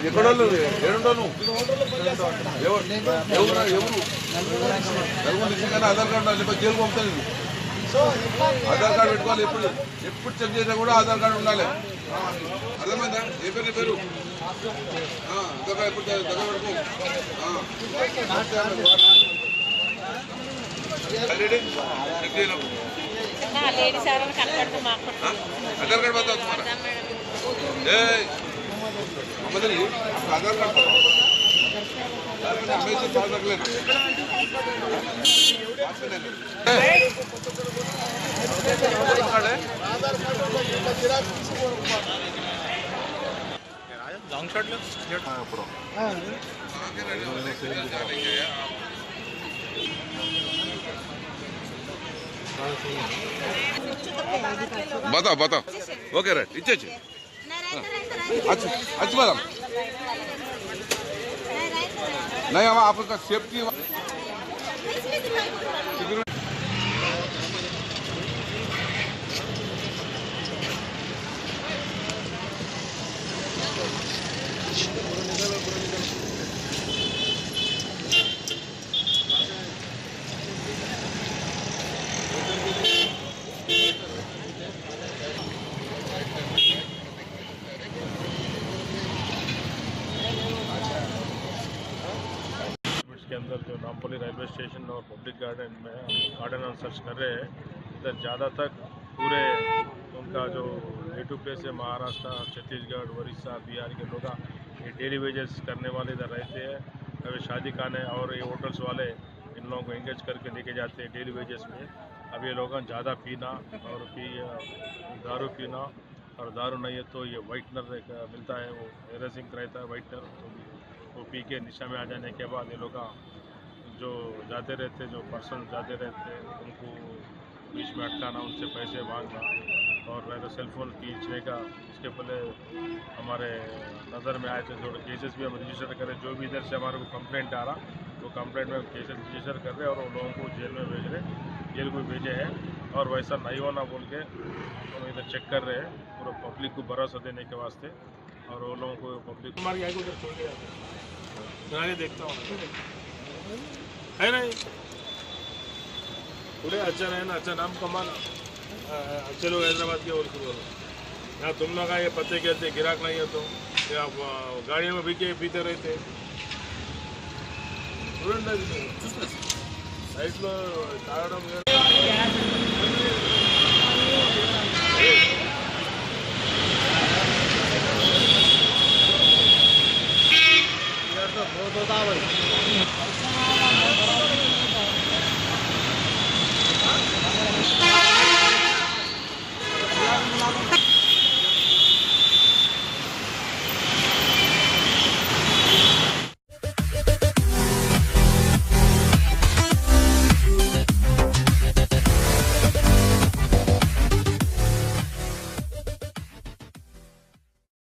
ఎక్కడోళ్ళు ఏడుంటావు నువ్వు? ఎవరు నిజంగానే ఆధార్ కార్డు ఉండాలి, లేకపోతే జైలు పంపుతాను. ఆధార్ కార్డు పెట్టుకోవాలి. ఎప్పుడు చెక్ చేసినా కూడా ఆధార్ కార్డు ఉండాలి. అర్థమైందా? ఏ పేరు పేరు ఎప్పుడు దగ్గర పెట్టుకో. చెక్ చేయలేము. आधार कार्ड बताओ तुम्हारा। आधार कार्ड हमेशा ध्यान रख लेना। लॉन्ग शॉट लो बताओ बताओ ओके राइट इच्छे अच्छी मैडम नहीं हम आपका सेफ्टी के अंदर जो नामपल्ली रेलवे स्टेशन और पब्लिक गार्डन में गार्डन सर्च कर रहे हैं। इधर ज़्यादातर पूरे उनका जो नेटिव प्लेस है महाराष्ट्र, छत्तीसगढ़, उड़ीसा, बिहार के लोग ये डेली वेजेस करने वाले इधर रहते हैं। अभी शादी खाने और ये होटल्स वाले इन लोगों को एंगेज करके लेके जाते हैं डेली वेजेस में। अब ये लोग ज़्यादा पीना और दारू पीना और दारू नहीं है तो ये वाइटनर मिलता है, वो एरेसिंग रहता है वाइटनर, वो पी के निशा में आ जाने के बाद ये लोग जो जाते रहते, जो पर्सन जाते रहते उनको बीच में अटकाना, उनसे पैसे मांगना और नहीं तो सेलफोन खींचने का। इसके पहले हमारे नज़र में आए थे, जो केसेस भी हम रजिस्टर करें, जो भी इधर से हमारे को कंप्लेंट आ रहा वो कंप्लेंट में केसेस रजिस्टर कर रहे और उन लोगों को जेल में भेज रहे, जेल को भेजे हैं। और वैसा नहीं होना बोल के हम इधर चेक कर रहे हैं पूरा पब्लिक को भरोसा देने के वास्ते। और वो लोगों को पब्लिक हमारी आगे उधर छोड़ दिया मैं देखता हूँ है ना, पूरे अच्छा है ना, अच्छा नाम कमाना। अच्छे लोग हैदराबाद के और बोलो यहाँ तुम लोग ये पत्ते कहते गिराक नहीं है तो आप गाड़ियों में भी के पीते रहते साइड लो